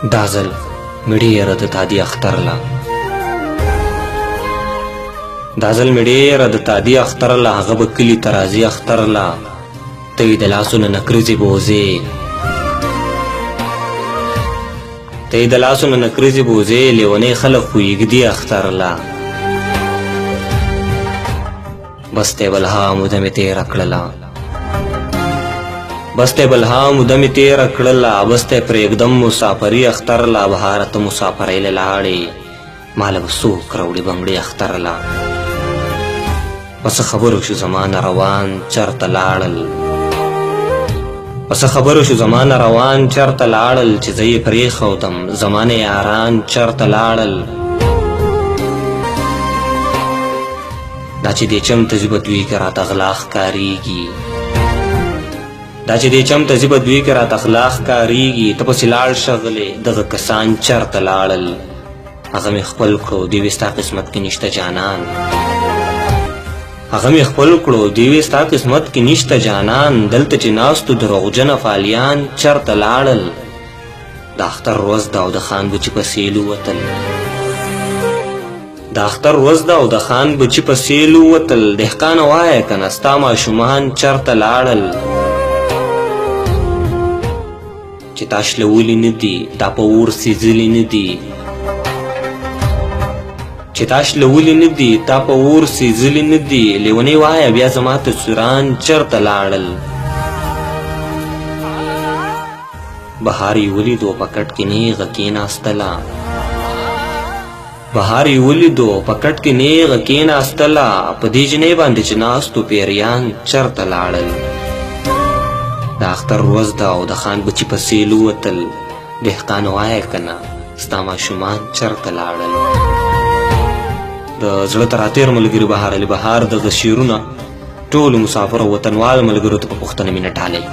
دا ځل مې ډېره د تادي اختر له اختر له هغه به کلي ته راځي اختر له ته یې د لاسونو نه کرځې بوځې لیونی خلک خو یږدي اختر له بس ته بلها موده مې تېره کړله بس ته پرېږدم مسافري اختر له بهاره ته مسافرۍ له لاړې ما له به څوک راوړي بنګړي اختر له په څه خبرو شو زما نه روان چرته لاړل چې زه یې پرېښودم زما نه یاران چرته لاړل دا چې دې چم ته ځي به دوی کې راته غلا ښکارېږي ته پسې لاړ شه غلې دغه کسان چرته لاړل هغه مې خپل کړو دې وې ستا قسمت کې نشته جانان دلته چې ناستو دروغجنه فالیان چرته لاړل د اختر ورځ ده او د خان بچي په سیل ووتل دهقانه وایه که نه ستا ماشومان چرته لاړل چې تا شلولي نه دي تا په اور سیزلي نه دي لیونی وایه بیا زما تصویران چرته لاړل بهار یې ولیدو په کټ کې نیغه کېناستله په دې جنۍ باندې چې ناستو پیریان چرته لاړل د اختر ورځ ده او د خان بچي په سیل ووتل دهقانه وایه که نه ستا ماشومان چرته لاړل د زړه ته راتېر ملګري بهار علي بهار دغه شعرونه ټولو مسافرو وطنوالو ملګرو ته په پوښتنه مینه ډالۍ